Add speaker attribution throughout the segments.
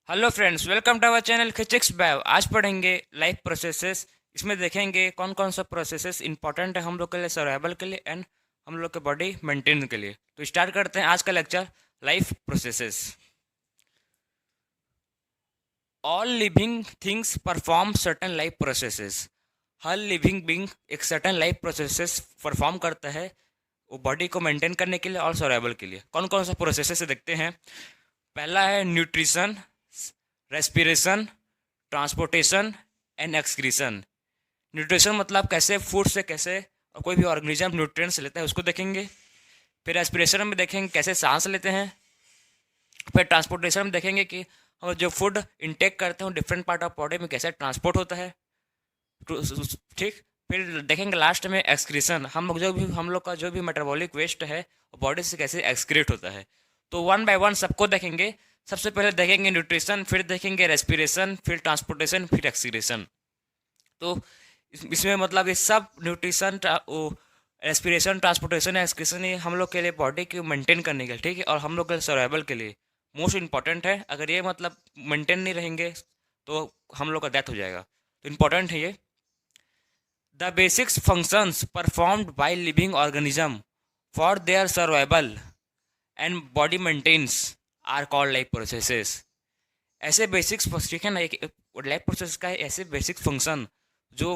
Speaker 1: Hello friends, welcome to our channel खिचिक्स bio. आज पढ़ेंगे लाइफ प्रोसेसेस। इसमें देखेंगे कौन कौन सा प्रोसेसेस इंपॉर्टेंट है हम लोग के लिए, सर्वाइवल के लिए एंड हम लोग के बॉडी मेंटेन के लिए। तो स्टार्ट करते हैं आज का lecture, life processes. All living things perform certain life processes. हर लिविंग बींग एक सर्टेन लाइफ प्रोसेसेस परफॉर्म करता है वो बॉडी को मेंटेन करने के लिए और सर्वाइवल के लिए। कौन कौन सा प्रोसेसेस देखते हैं। पहला है nutrition, respiration, transportation and excretion. Nutrition मतलब कैसे फूड से कैसे और कोई भी ऑर्गेनिज्म न्यूट्रिएंट्स लेता है उसको देखेंगे। फिर रेस्पिरेशन में देखेंगे कैसे सांस लेते हैं। फिर ट्रांसपोर्टेशन में देखेंगे कि हम जो फूड इंटेक करते हैं डिफरेंट पार्ट ऑफ बॉडी में कैसे ट्रांसपोर्ट होता है। ठीक। फिर देखेंगे लास्ट में एक्सक्रीशन, हम लोग का जो भी मेटाबॉलिक वेस्ट है बॉडी से कैसे एक्सक्रीट होता है। तो वन बाय वन सबको देखेंगे। सबसे पहले देखेंगे न्यूट्रिशन, फिर देखेंगे रेस्पिरेशन, फिर ट्रांसपोर्टेशन, फिर एक्सक्रीशन। तो इसमें मतलब ये सब न्यूट्रिशन, रेस्पिरेशन, ट्रांसपोर्टेशन, एक्सक्रीशन ये हम लोग के लिए बॉडी को मेंटेन करने के लिए, ठीक है, और हम लोग के सर्वाइवल के लिए मोस्ट इंपॉर्टेंट है। अगर ये मतलब मेंटेन नहीं रहेंगे तो हम लोग का डेथ हो जाएगा। तो इम्पोर्टेंट है ये। The basic functions performed by living organism for their survival and body maintenance are called life processes। ऐसे बेसिक्स, ठीक है ना, एक लाइफ प्रोसेस का ऐसे बेसिक फंक्शन जो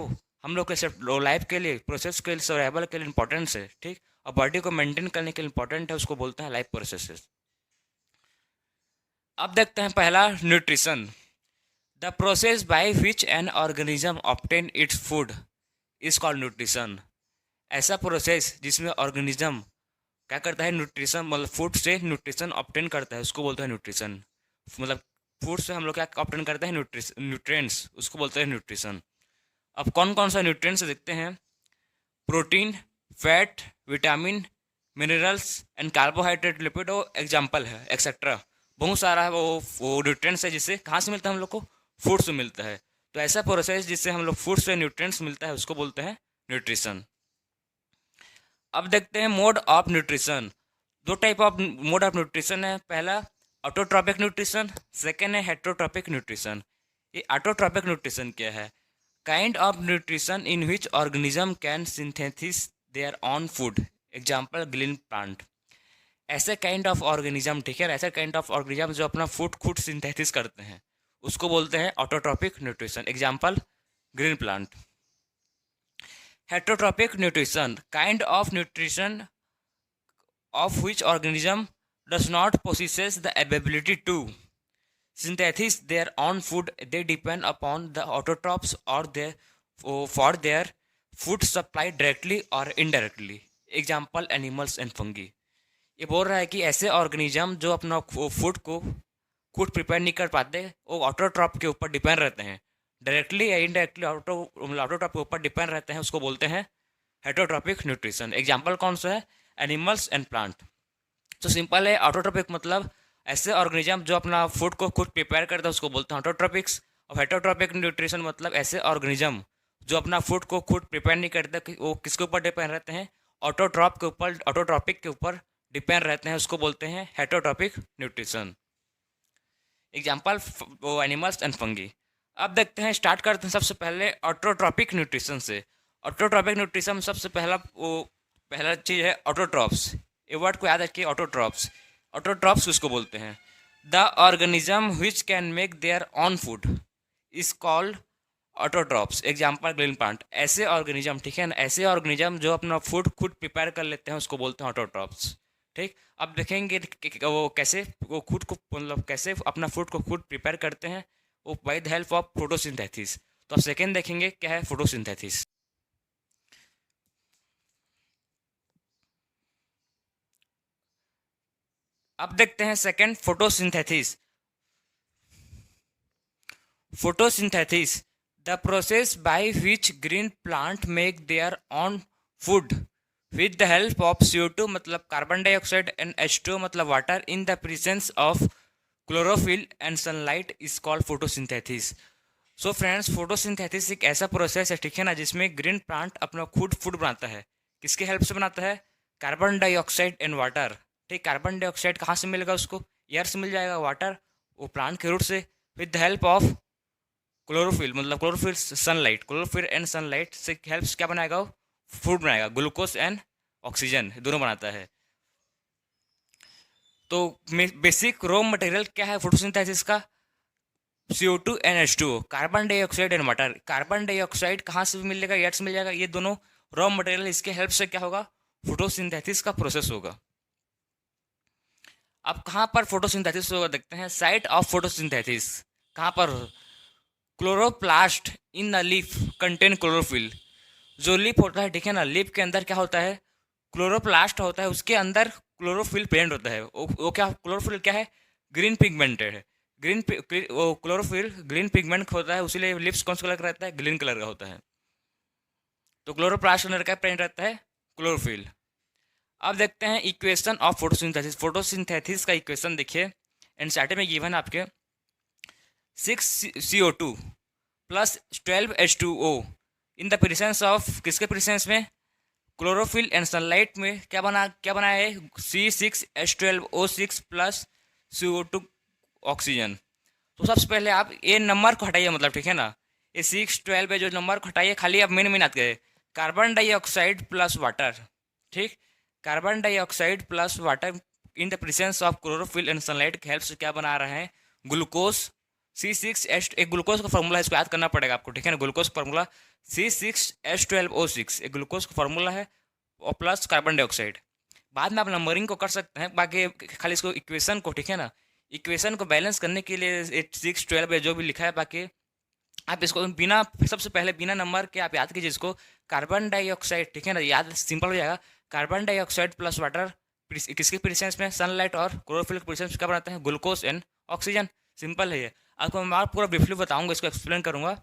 Speaker 1: हम लोग के सिर्फ लाइफ के लिए, प्रोसेस के लिए, सर्वाइवल के लिए इंपॉर्टेंट है, ठीक, और बॉडी को मेंटेन करने के लिए इंपॉर्टेंट है, उसको बोलते हैं लाइफ प्रोसेसेस। अब देखते हैं पहला, nutrition. The process by which an organism obtain its food is called nutrition. ऐसा प्रोसेस जिसमें ऑर्गेनिज्म क्या करता है, न्यूट्रिशन मतलब फूड से न्यूट्रिशन ऑब्टेन करता है, उसको बोलते हैं न्यूट्रिशन। मतलब फूड से हम लोग क्या ऑब्टेन करते हैं, न्यूट्रिएंट्स, उसको बोलते हैं न्यूट्रिशन। अब कौन कौन सा न्यूट्रिएंट्स देखते हैं। Protein, fat, vitamin, minerals and carbohydrate, lipid और एग्जाम्पल है एक्सेट्रा। बहुत सारा है वो न्यूट्रिएंट्स है जिससे कहाँ से मिलता है हम लोग को, फूड से मिलता है। तो ऐसा प्रोसेस जिससे हम लोग फूड से न्यूट्रिएंट्स मिलता है उसको बोलते हैं न्यूट्रिशन। अब देखते हैं मोड ऑफ न्यूट्रिशन। दो type of mode of nutrition है। पहला ऑटोट्रॉपिक न्यूट्रिशन, सेकेंड है हेट्रोट्रॉपिक न्यूट्रिशन। ये ऑटोट्रॉपिक न्यूट्रिशन क्या है, kind of nutrition in which organism can synthesis their own food, example green plant. ऐसे काइंड ऑफ ऑर्गेनिज्म, ठीक है, ऐसे काइंड ऑफ ऑर्गेनिज्म जो अपना फूड खुद सिंथेसिस करते हैं उसको बोलते हैं autotrophic nutrition, example green plant. Heterotrophic nutrition, kind of nutrition of which organism does not possess the ability to synthesize their own food. They depend upon the autotrophs or their for their food supply directly or indirectly, example animals and fungi. ये बोल रहा है कि ऐसे organism जो अपना food को खुद प्रिपेयर नहीं कर पाते वो ऑटोट्रॉप के ऊपर डिपेंड रहते हैं, डायरेक्टली या इनडायरेक्टली ऑटोट्रॉप के ऊपर डिपेंड रहते हैं, उसको बोलते हैं हेटरोट्रॉपिक न्यूट्रिशन। एग्जाम्पल कौन सा है, एनिमल्स एंड प्लांट। तो सिंपल है, ऑटोट्रॉपिक मतलब ऐसे ऑर्गेनिज्म जो अपना फूड को खुद प्रिपेयर करता है उसको बोलते हैं ऑटोट्रॉपिक्स। और हेटरोट्रॉपिक न्यूट्रिशन मतलब ऐसे ऑर्गेनिज्म जो अपना फूड को खुद प्रिपेयर नहीं करते, वो किसके ऊपर डिपेंड रहते हैं, ऑटोट्रॉप के ऊपर, ऑटोट्रॉपिक के ऊपर डिपेंड रहते हैं, उसको बोलते हैं हेटरोट्रॉपिक न्यूट्रिशन। एग्जाम्पल वो एनिमल्स एंड फंगी। अब देखते हैं, स्टार्ट करते हैं सबसे पहले ऑटोट्रॉपिक न्यूट्रिशन से। ऑटोट्रॉपिक न्यूट्रिशन सबसे पहला चीज़ है ऑटोट्रॉप्स। ये वर्ड को याद रखिए, ऑटोट्रॉप्स। ऑटोट्रॉप्स किसको बोलते हैं, the organism which can make their own food is called autotrophs, example green plant. ऐसे ऑर्गेनिज्म, ठीक है ना, ऐसे ऑर्गेनिज्म जो अपना फूड खुद प्रिपेयर कर लेते हैं उसको बोलते हैं ऑटोट्रॉप्स। ठीक। अब देखेंगे वो कैसे, वो खुद को मतलब कैसे अपना फूड को खुद प्रिपेयर करते हैं, वो by the help of photosynthesis. तो अब सेकेंड देखेंगे क्या है फोटोसिंथेसिस। अब देखते हैं second, photosynthesis. Photosynthesis, the process by which green plant make their own food with the help of CO2 मतलब कार्बन डाइऑक्साइड एंड H2 मतलब water in the presence of chlorophyll and sunlight is called photosynthesis. So friends, photosynthesis एक ऐसा process है, ठीक है ना, जिसमें green plant अपना खुद फूड बनाता है। किसके हेल्प से बनाता है, कार्बन डाइऑक्साइड एंड वाटर। ठीक, कार्बन डाइऑक्साइड कहाँ से मिलेगा उसको, एयर से मिल जाएगा, वाटर वो प्लांट के रूट से। With the help of chlorophyll, मतलब chlorophyll sunlight, chlorophyll and sunlight से हेल्प्स क्या बनाएगा, फूड बनाएगा, ग्लूकोज एंड ऑक्सीजन दोनों बनाता है। तो बेसिक रॉ मटेरियल क्या है फोटोसिंथेसिस का, CO2 and H2O, carbon dioxide and water. Carbon dioxide कहाँ से भी मिलेगा, एयर से मिल जाएगा, ये दोनों रॉ मटेरियल, इसके हेल्प से क्या होगा, फोटोसिंथेसिस का प्रोसेस होगा। अब कहाँ पर फोटोसिंथेसिस होगा देखते हैं, साइट ऑफ फोटोसिंथेसिस कहाँ पर, chloroplast in the leaf contain chlorophyll. जो लीफ होता है, ठीक है ना, लीफ के अंदर क्या होता है, क्लोरोप्लास्ट होता है, उसके अंदर क्लोरोफिल प्रेजेंट होता है। वो क्या, क्लोरोफिल क्या है, ग्रीन पिगमेंटेड है। वो क्लोरोफिल ग्रीन पिगमेंट होता है, उसीलिए लिप्स कौन सा कलर का रहता है, ग्रीन कलर का होता है। तो क्लोरोप्लास्ट अंदर क्या प्रेजेंट रहता है, क्लोरोफिल। अब देखते हैं इक्वेशन ऑफ फोटोसिंथेसिस। फोटोसिंथेसिस का इक्वेशन देखिए, एनसीईआरटी में गिवन है आपके, 6CO2 plus 12H2O in the presence of, किसके प्रेजेंस में, क्लोरोफिल एंड सनलाइट में क्या बना है, C6H12O6 प्लस CO2 ऑक्सीजन। तो सबसे पहले आप ये नंबर को हटाइए, मतलब ठीक है ना, ये 6 12 है जो नंबर को हटाइए, खाली आप मेन याद करें, कार्बन डाइऑक्साइड प्लस वाटर, ठीक, carbon dioxide plus water in the presence of chlorophyll and sunlight के हेल्प से क्या बना रहे हैं, ग्लूकोज। C6H, एक ग्लूकोज का फॉर्मूला है, इसको याद करना पड़ेगा आपको, ठीक है ना, ग्लूकोज का फॉर्मूला C6H12O6, एक ग्लूकोज का फॉर्मूला है, और प्लस कार्बन डाइऑक्साइड। बाद में आप नंबरिंग को कर सकते हैं, बाकी खाली इसको इक्वेशन को, ठीक है ना, इक्वेशन को बैलेंस करने के लिए 6 12 जो भी लिखा है, बाकी आप इसको बिना, सबसे पहले बिना नंबर के आप याद कीजिए इसको, कार्बन डाइऑक्साइड, ठीक है ना, याद सिंपल हो जाएगा, कार्बन डाइऑक्साइड प्लस वाटर किसके प्रेजेंस में, सनलाइट और क्लोरोफिल के प्रेजेंस में क्या बनाते हैं, ग्लूकोज एंड ऑक्सीजन। सिंपल है ये, आपको मैं पूरा ब्रीफली बताऊंगा, इसको एक्सप्लेन करूंगा।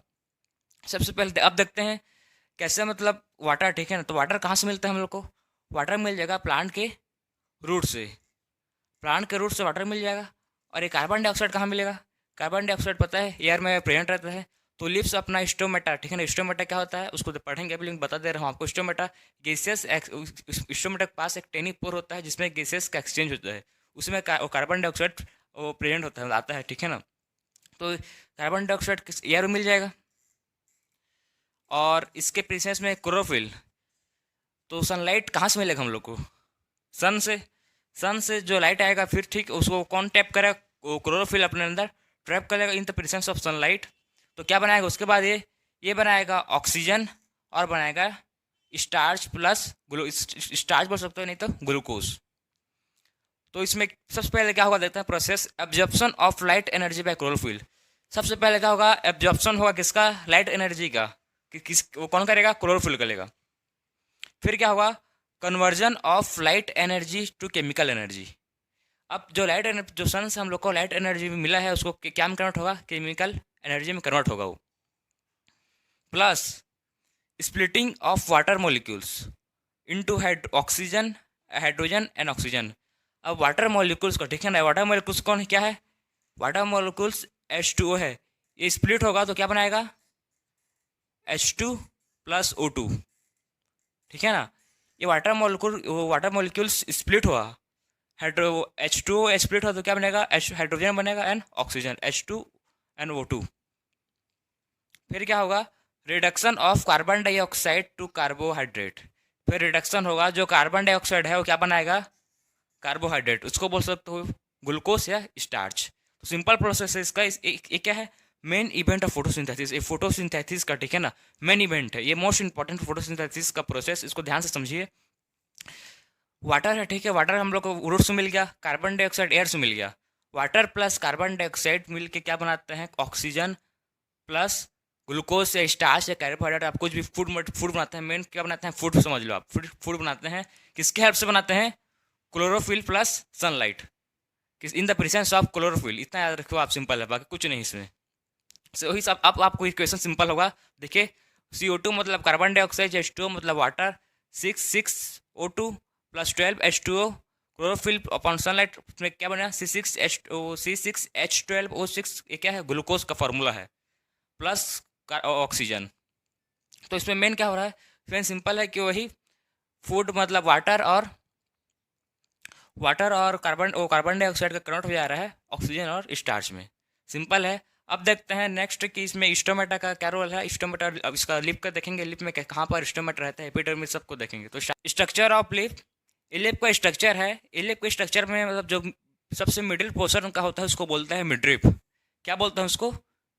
Speaker 1: सबसे पहले अब देखते हैं कैसे, मतलब वाटर, ठीक है ना, तो वाटर कहाँ से मिलता है हम लोग को, वाटर मिल जाएगा प्लांट के रूट से, प्लांट के रूट से वाटर मिल जाएगा। और ये कार्बन डाइऑक्साइड कहाँ मिलेगा, कार्बन डाइऑक्साइड पता है एयर में प्रेजेंट रहता है। तो लिप्स अपना स्टोमेटा, ठीक है ना, स्टोमेटा क्या होता है उसको तो पढ़ेंगे, अभी लेकिन बता दे रहा हूँ आपको, स्टोमेटा गैसेस, स्टोमेटा के पास एक टेनी पोर होता है जिसमें गैसेस का एक्सचेंज होता है, उसमें कार्बन डाइऑक्साइड वो प्रेजेंट होता है, आता है, ठीक है ना। तो कार्बन डाइऑक्साइड एयर में मिल जाएगा, और इसके प्रेजेंस में क्लोरोफिल। तो सनलाइट कहाँ से मिलेगा हम लोग को, सन से, सन से जो लाइट आएगा फिर, ठीक, उसको कौन टैप करेगा, क्लोरोफिल अपने अंदर ट्रैप करेगा in the presence of sunlight. तो क्या बनाएगा उसके बाद, ये बनाएगा ऑक्सीजन, और बनाएगा स्टार्च प्लस स्टार्च बोल सकते हो, नहीं तो ग्लूकोज। तो इसमें सबसे पहले क्या होगा देखते हैं process, absorption of light energy by chlorophyll. सबसे पहले क्या होगा, एब्जॉर्प्शन होगा किसका, लाइट एनर्जी का, वो कौन करेगा, क्लोरोफिल करेगा। फिर क्या होगा, conversion of light energy to chemical energy. अब जो लाइट एनर्जी, जो सन से हम लोग को लाइट एनर्जी मिला है, उसको क्या में कन्वर्ट होगा, केमिकल एनर्जी में कन्वर्ट होगा वो। Plus splitting of water molecules into oxygen, hydrogen and oxygen. अब वाटर मॉलिक्यूल्स को, ठीक है ना, वाटर मॉलिक्यूल्स कौन क्या है, वाटर मॉलिक्यूल्स H2O है, ये स्प्लिट होगा तो क्या बनाएगा, H2 प्लस O2, ठीक है ना। ये वाटर मॉलिक्यूल्स स्प्लिट हुआ, H2O स्प्लिट हुआ तो क्या बनेगा, हाइड्रोजन बनेगा and oxygen, H2 and O2। फिर क्या होगा, reduction of carbon dioxide to carbohydrate. फिर रिडक्शन होगा, जो कार्बन डाइऑक्साइड है वो क्या बनाएगा, कार्बोहाइड्रेट, उसको बोल सकते हो ग्लूकोज या स्टार्च। तो सिंपल प्रोसेस है इसका, ये क्या है, मेन इवेंट ऑफ फोटोसिंथेसिस। ये फोटोसिंथेसिस का, ठीक है ना, मेन इवेंट है, ये मोस्ट इंपॉर्टेंट फोटोसिंथेसिस का प्रोसेस, इसको ध्यान से समझिए। वाटर है, ठीक है, वाटर हम लोग को रूट से मिल गया, कार्बन डाइऑक्साइड एयर से मिल गया, वाटर प्लस कार्बन डाइऑक्साइड मिल के क्या बनाते हैं, ऑक्सीजन प्लस ग्लूकोज या स्टार्च या कार्बोहाइड्रेट, आप कुछ भी फूड बनाते हैं, मेन क्या बनाते हैं, फूड समझ लो आप, फूड बनाते हैं, किसके हेल्प से बनाते हैं, क्लोरोफिल प्लस सनलाइट, किस in the presence of chlorophyll, इतना याद रखो आप, सिंपल है, बाकी कुछ नहीं इसमें। सो वही सब अब आपको इक्वेशन सिंपल होगा, देखिए CO2 मतलब कार्बन डाइऑक्साइड, H2O मतलब water, 6O2 plus 12H2O, chlorophyll upon sunlight में क्या बना, C6H12O6, ये क्या है, ग्लूकोज का फॉर्मूला है, प्लस ऑक्सीजन। तो इसमें मेन क्या हो रहा है, फिर सिंपल है कि वही फूड मतलब वाटर और कार्बन डाइऑक्साइड का कन्वर्ट हो जा रहा है ऑक्सीजन और स्टार्च में, सिंपल है। अब देखते हैं नेक्स्ट कि इसमें स्टोमेटा का क्या रोल है। स्टोमेटा, अब इसका लिप का देखेंगे, लिप में कहाँ पर स्टोमेटा रहता है, एपिडर्मिस सबको देखेंगे। तो स्ट्रक्चर ऑफ लिप, लिप का स्ट्रक्चर है, लिप के स्ट्रक्चर में मतलब जो सबसे मिडिल पोर्शन का होता है उसको बोलते हैं मिडरिप। क्या बोलते हैं उसको?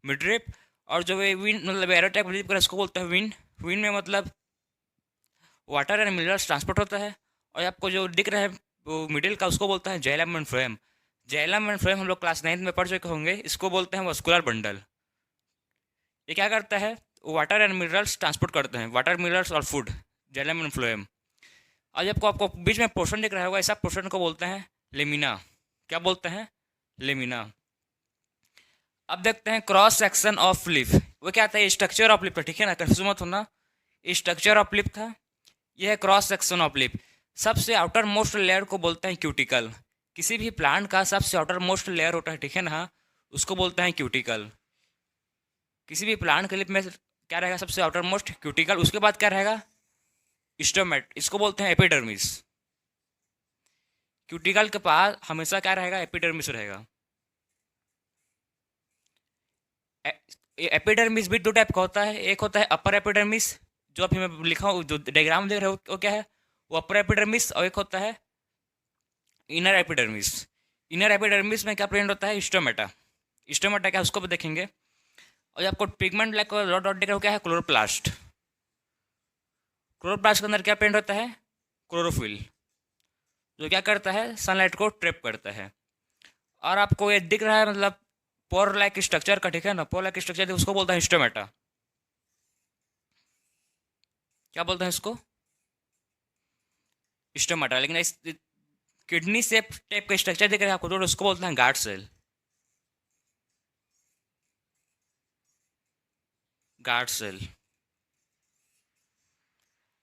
Speaker 1: मिडरिप। और जो ये विन मतलब एरो टाइप लिप का उसको बोलते हैं विन। विन में मतलब वाटर एंड मिनरल्स ट्रांसपोर्ट होता है। और आपको जो दिख रहा है वो मिडिल का, उसको बोलते हैं xylem and phloem. Xylem and phloem हम लोग क्लास 9 में पढ़ चुके होंगे। इसको बोलते हैं वस्कुलर बंडल। ये क्या करता है? वाटर एंड मिनरल्स ट्रांसपोर्ट करते हैं, वाटर, मिनरल्स और फूड, जाइलम एंड फ्लोएम। और आपको आपको बीच में पोर्शन दिख रहा होगा, ऐसा पोर्शन को बोलते हैं लेमिना। क्या बोलते हैं? लेमिना। अब देखते हैं क्रॉस सेक्शन ऑफ लिप। वो क्या था? स्ट्रक्चर ऑफ लिप, ठीक है ना, कंफ्यूज मत होना। स्ट्रक्चर ऑफ लिप था, यह है क्रॉस सेक्शन ऑफ लिप। सबसे आउटर मोस्ट लेयर को बोलते हैं क्यूटिकल। किसी भी प्लांट का सबसे आउटर मोस्ट लेयर होता है, ठीक है ना, उसको बोलते हैं क्यूटिकल। किसी भी प्लांट के लिप में क्या रहेगा? सबसे आउटर मोस्ट क्यूटिकल। उसके बाद क्या रहेगा? स्टोमेट, इसको बोलते हैं एपिडर्मिस। क्यूटिकल के पास हमेशा क्या रहेगा? एपिडर्मिस रहेगा। एपिडर्मिस भी दो टाइप का होता है। एक होता है अपर एपिडर्मिस, जो अभी मैं लिखा हूँ, जो डायग्राम देख रहे हो वो क्या है? वो अपर एपिडर्मिस। और एक होता है इनर एपिडर्मिस। इनर एपिडर्मिस में क्या प्रेजेंट होता है? स्टोमेटा। स्टोमेटा क्या, उसको भी देखेंगे। और आपको पिगमेंट लाइक डॉट डॉट दिख रहा हो, क्या है? क्लोरोप्लास्ट। क्लोरोप्लास्ट के अंदर क्या प्रेजेंट होता है? क्लोरोफिल, जो क्या करता है? सनलाइट को ट्रैप करता है। और आपको ये दिख रहा है मतलब पोर लाइक स्ट्रक्चर का, ठीक है ना, पोर लाइक स्ट्रक्चर, उसको बोलते हैं स्टोमेटा। क्या बोलते हैं इसको? स्टोमेटा। लेकिन इस किडनी शेप टाइप का स्ट्रक्चर दिख रहा है आपको, तो उसको बोलते हैं गार्ड सेल। Guard cell.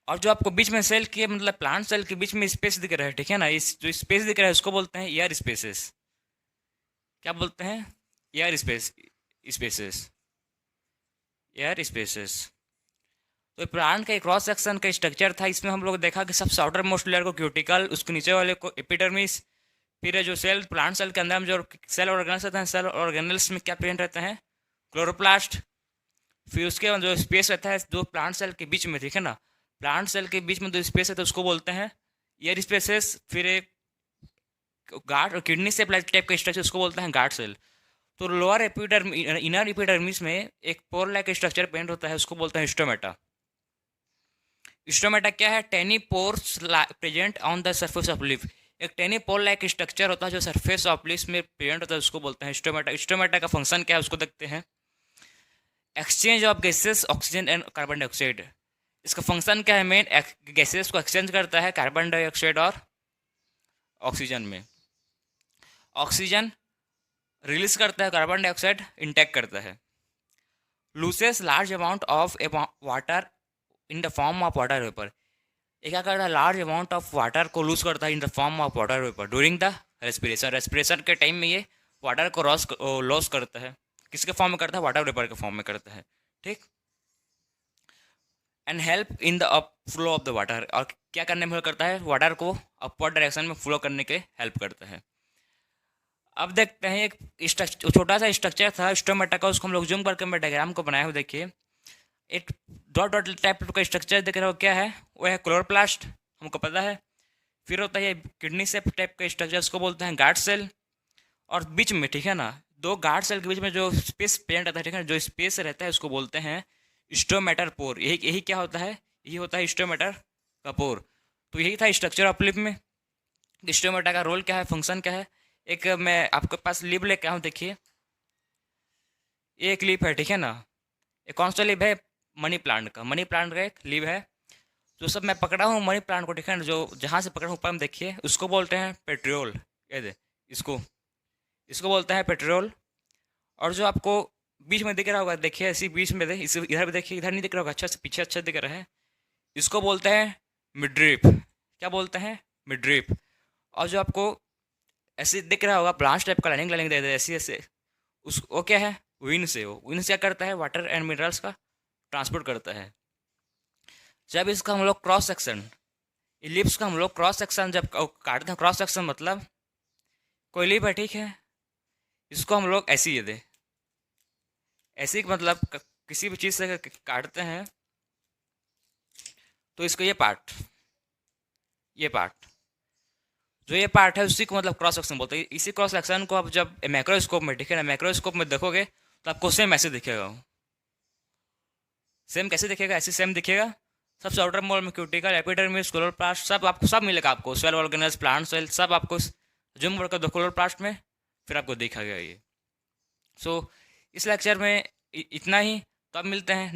Speaker 1: और जो आपको बीच में सेल के मतलब प्लांट सेल के बीच में स्पेस दिख रहा है, ठीक है ना, इस जो स्पेस दिख रहा है उसको बोलते हैं एयर स्पेसेस। क्या बोलते हैं? Air space, spaces, air spaces. तो प्लांट का एक क्रॉस सेक्शन का स्ट्रक्चर था। इसमें हम लोग देखा कि सबसे आउटर मोस्ट लेयर को क्यूटिकल, उसके नीचे वाले को एपिडर्मिस। फिर जो सेल, प्लांट सेल के अंदर हम जो सेल ऑर्गेनल्स रहते हैं, सेल ऑर्गेनल्स में क्या प्रेजेंट रहते हैं? क्लोरोप्लास्ट। फिर उसके बाद जो स्पेस रहता है दो प्लांट सेल के बीच में, ठीक है ना, प्लांट सेल के बीच में जो स्पेस है तो उसको बोलते हैं एयर स्पेसेस। फिर एक गार्ड और किडनी से टाइप का स्ट्रक्चर, उसको बोलते हैं गार्ड सेल। तो लोअर एपिडर्म इनर एपिडर्मिस में एक पोर लाइक स्ट्रक्चर प्रेजेंट होता है, उसको बोलते हैं स्टोमेटा। स्टोमेटा क्या है? Tiny pores present on the surface of leaf. एक टेनी पोर लाइक स्ट्रक्चर होता है जो सरफेस ऑफ लिप्स में प्रेजेंट होता है, उसको बोलते हैं स्टोमेटा। स्टोमेटा का फंक्शन क्या है उसको देखते हैं। Exchange of gases, oxygen and carbon dioxide. इसका फंक्शन क्या है? मेन गैसेस को एक्सचेंज करता है कार्बन डाइऑक्साइड और ऑक्सीजन में। ऑक्सीजन रिलीज करता है, कार्बन डाइऑक्साइड इंटेक करता है। Loses large amount of water in the form of water vapour. ये क्या करता है? लार्ज अमाउंट ऑफ वाटर को लूज करता है in the form of water vapour during the respiration. Respiration के टाइम में ये वाटर को लॉस करता है। किसके फॉर्म में करता है? वाटर वेपर के फॉर्म में करता है, ठीक। And help in the up flow of the water. और क्या करने में हेल्प करता है? वाटर को अपवर्ड डायरेक्शन में फ्लो करने के हेल्प करता है। अब देखते हैं एक छोटा सा स्ट्रक्चर था स्टोमेटा का, उसको हम लोग जूम करके मैं डायग्राम को बनाया हुआ, देखिए। एक डॉट डॉट टाइप का स्ट्रक्चर दिख रहा हो, क्या है वो? है क्लोरोप्लास्ट, हमको पता है। फिर होता है किडनी शेप टाइप का स्ट्रक्चर, उसको बोलते हैं गार्ड सेल। और बीच में, ठीक है ना, दो गार्ड सेल के बीच में जो स्पेस प्रेजेंट रहता है, ठीक है, जो स्पेस रहता है उसको बोलते हैं स्टोमेटर पोर। यही यही क्या होता है? यही होता है स्टोमेटर का पोर। तो यही था स्ट्रक्चर ऑफ लिप में। स्टोमेटा का रोल क्या है, फंक्शन क्या है। एक मैं आपके पास लिप लेके आऊँ, देखिए ये एक लिप है, ठीक है ना। ये कौन सा लिप है? मनी प्लांट का। मनी प्लांट का एक लिप है। जो सब मैं पकड़ा हूँ मनी प्लांट को, ठीक है ना, जो जहाँ से पकड़ा हूँ ऊपर में देखिए, उसको बोलते हैं पेट्रियोल। ये दे, इसको इसको बोलते हैं पेट्रियोल। और जो आपको बीच में दिख रहा होगा, देखिए इसी बीच में दे, इस इधर भी देखिए, इधर नहीं दिख रहा होगा, अच्छा से पीछे अच्छा दिख रहा है, इसको बोलते हैं मिड्रिप। क्या बोलते हैं? मिड्रिप। और जो आपको ऐसे दिख रहा होगा ब्रांच टाइप का, लाइनिंग लाइनिंग दे दे ऐसे ऐसे, उस वो क्या है? विंड से। वो विंड से क्या करता है? वाटर एंड मिनरल्स का ट्रांसपोर्ट करता है। जब इसका हम लोग क्रॉस सेक्शन, इलिप्स का हम लोग क्रॉस सेक्शन जब काटते हैं, क्रॉस सेक्शन मतलब कोई लिप है, ठीक है, इसको हम लोग ऐसे ही दे, ऐसे ही मतलब किसी भी चीज़ से काटते हैं तो इसको ये पार्ट जो ये पार्ट है उसी को मतलब क्रॉस सेक्शन बोलते हैं। इसी क्रॉस सेक्शन को आप जब मैक्रोस्कोप में दिखे ना, मैक्रोस्कोप में देखोगे तो आपको सेम ऐसे दिखेगा। सेम कैसे दिखेगा? ऐसे सेम दिखेगा। सब आउटर मोल में क्यूटिकल, एपिडर्मिस, क्लोरोप्लास्ट सब आपको सब मिलेगा आपको, सेल ऑर्गेनल्स, प्लांट सेल सब आपको जूम करके दो क्लोरोप्लास्ट में, फिर आपको देखा गया ये। सो इस लेक्चर में इतना ही। तो अब मिलते हैं